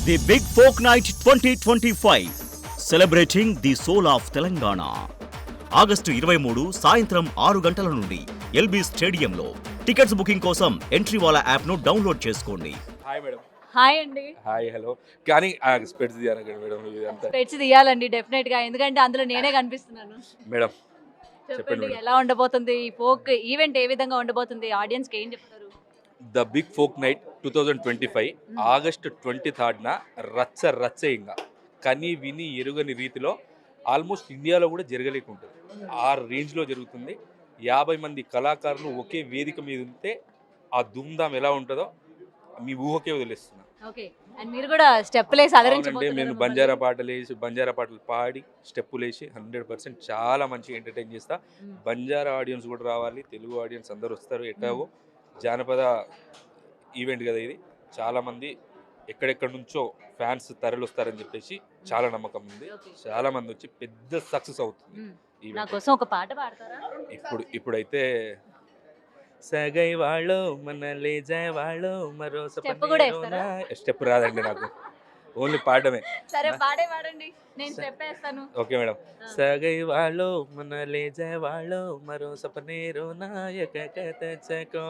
The big folk night 2025 celebrating the soul of Telangana. August 23 సాయంత్రం 6 గంటల నుండి ఎల్బీ స్టేడియంలో. టికెట్స్ బుకింగ్ కోసం ఎంట్రీవాలా యాప్ను డౌన్లోడ్ చేసుకోండి. Hi madam. హాయ్ అండి. Hi hello. కానీ స్పెట్స్ తీయాలి మేడం, ఇదంతా స్పెట్స్ తీయాలండి డెఫినెట్ గా, ఎందుకంటే అందులో నేనే కనిపిస్తున్నాను. మేడం చెప్పండి మేడం. ఎలా ఉండబోతుంది ఈ ఫోక్ ఈవెంట్, ఏ విధంగా ఉండబోతుంది, ఆడియన్స్ కి ఏం చెప్తారు? The big folk night 2025 August 23న రచ్చ ఇంకా కని విని ఎరుగని రీతిలో ఆల్మోస్ట్ ఇండియాలో కూడా జరగలేకుంటుంది. ఆ రేంజ్లో జరుగుతుంది. 50 మంది కళాకారులు ఒకే వేదిక మీద ఉంటే ఆ ధూమ్ధామ్ ఎలా ఉంటుందో మీ ఊహకే వదిలేస్తున్నా. ఓకే, అండ్ మీరు కూడా స్టెప్పులు వేసి అవునండి, అలరించబోతున్నారు. నేను బంజారా పాటలు పాడి స్టెప్పులు వేసి 100% చాలా మంచిగా ఎంటర్టైన్ చేస్తా. బంజారా ఆడియన్స్ కూడా రావాలి, తెలుగు ఆడియన్స్ అందరూ వస్తారు. ఎట్లాగో జానపద ఈవెంట్ కదా ఇది, చాలామంది ఎక్కడెక్కడి నుంచో ఫ్యాన్స్ తరలి వస్తారని చెప్పేసి చాలా నమ్మకం ఉంది. చాలా మంది వచ్చి పెద్ద సక్సెస్ అవుతుంది నా ఈవెంట్. కోసం ఒక పాట పాడతారా? ఇప్పుడైతే సగై వాళ్ళు మన లేజా వాళ్ళు మరో Step కూడా వేస్తారా? స్టెప్ రాదండి నాకు, ఓన్లీ పాడమే. సరే పాడండి, నేను స్టెప్ వేస్తాను. Okay madam. సగై వాళ్ళు మన లేజా వాళ్ళు మరో సపనే రోనాయక కథచకో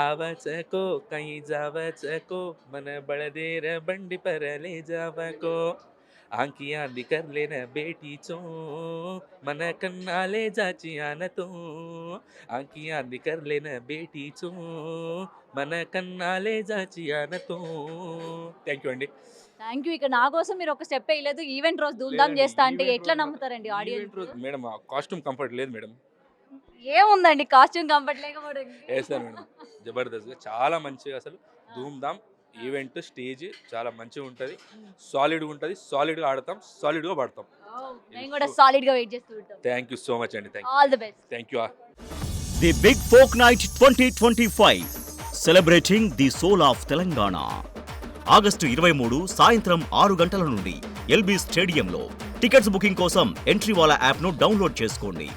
ఆవచకో కై జావచకో మన బళదేర బండి పరలే జావకో ఆంకియా నికర్ లేన బేటీ చో మన కన్నాలే జాచి ఆనతో ఆంకియా నికర్ లేన బేటీ చో మన కన్నాలే జాచి ఆనతో. థ్యాంక్ యూ అండి. Thank you. ఇక నా కోసం మీరు ఒక స్టెప్ వేయలేదు, ఈవెంట్ రోజు ధూమ్ధామ్ చేస్తా అంటే ఎట్లా నమ్ముతారండి ఆడియన్స్? మేడం కాస్ట్యూమ్ కంఫర్ట్ లేదు మేడం. ఏముందండి కాస్ట్యూమ్ కంఫర్ట్ లేకపోవడం? వేస్తాను మేడం, జబర్దస్త్గా చాలా మంచిగా అసలు ధూమ్ధామ్ ఈవెంట్. స్టేజ్ చాలా మంచిగా ఉంటుంది, సాలిడ్గా ఉంటుంది, సాలిడ్గా ఆడతాం, సాలిడ్గా పాడతాం. నేను కూడా సాలిడ్ గా వెయిట్ చేస్తూ ఉంటాం. థ్యాంక్ యూ సో మచ్ అండి. All the best. Thank you. The big folk night 2025 celebrating the soul of Telangana. August 23 సాయంత్రం 6 గంటల నుండి ఎల్బీ స్టేడియంలో. టికెట్స్ బుకింగ్ కోసం ఎంట్రీవాలా యాప్ను డౌన్లోడ్ చేసుకోండి.